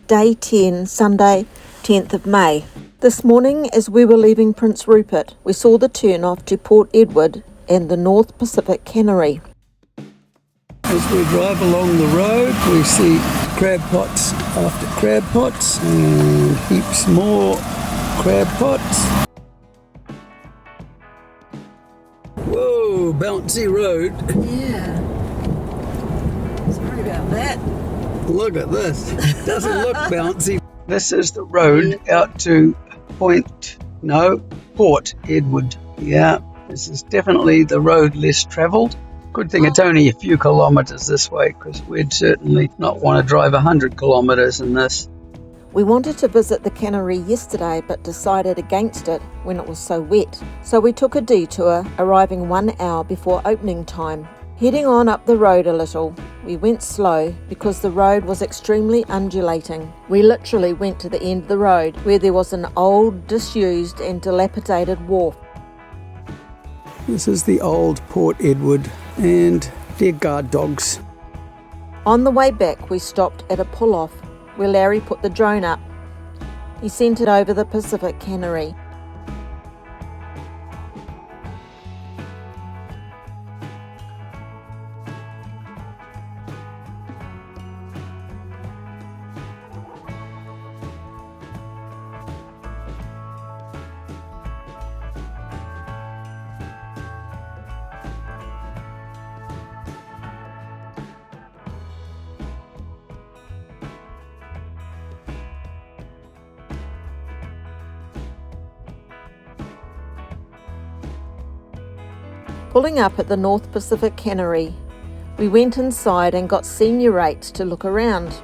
Day 10, Sunday, 10th of May. This morning, as we were leaving Prince Rupert, we saw the turn-off to Port Edward and the North Pacific Cannery. As we drive along the road, we see crab pots after crab pots and heaps more crab pots. Whoa, bouncy road. Yeah. Sorry about that. Look at this. Doesn't look bouncy. This is the road out to Port Edward. Yeah, this is definitely the road less travelled. Good thing it's only a few kilometres this way, because we'd certainly not want to drive 100 kilometres in this. We wanted to visit the cannery yesterday but decided against it when it was so wet. So we took a detour, arriving 1 hour before opening time. Heading on up the road a little, we went slow because the road was extremely undulating. We literally went to the end of the road where there was an old, disused and dilapidated wharf. This is the old Port Edward and their guard dogs. On the way back, we stopped at a pull-off where Larry put the drone up. He sent it over the Pacific Cannery. Pulling up at the North Pacific Cannery, we went inside and got senior rates to look around.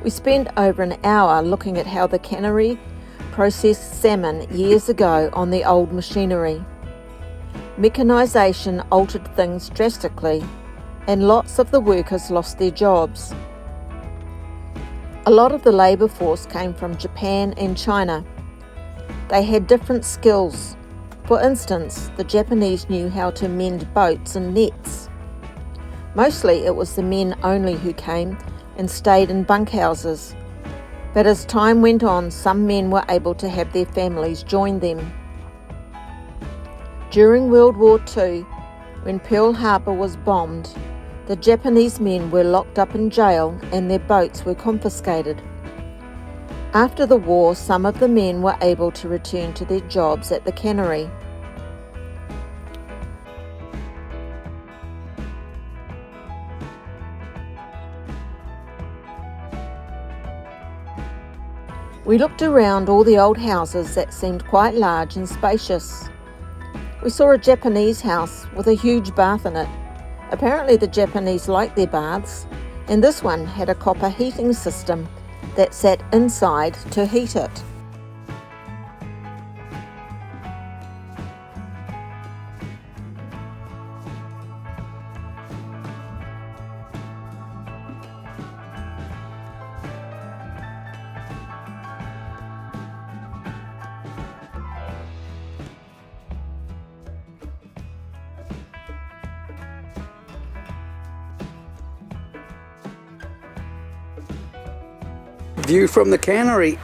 We spent over an hour looking at how the cannery processed salmon years ago on the old machinery. Mechanisation altered things drastically, and lots of the workers lost their jobs. A lot of the labour force came from Japan and China. They had different skills. For instance, the Japanese knew how to mend boats and nets. Mostly it was the men only who came and stayed in bunkhouses. But as time went on, some men were able to have their families join them. During World War II, when Pearl Harbor was bombed, the Japanese men were locked up in jail and their boats were confiscated. After the war, some of the men were able to return to their jobs at the cannery. We looked around all the old houses that seemed quite large and spacious. We saw a Japanese house with a huge bath in it. Apparently the Japanese like their baths, and this one had a copper heating system that sat inside to heat it. View from the cannery.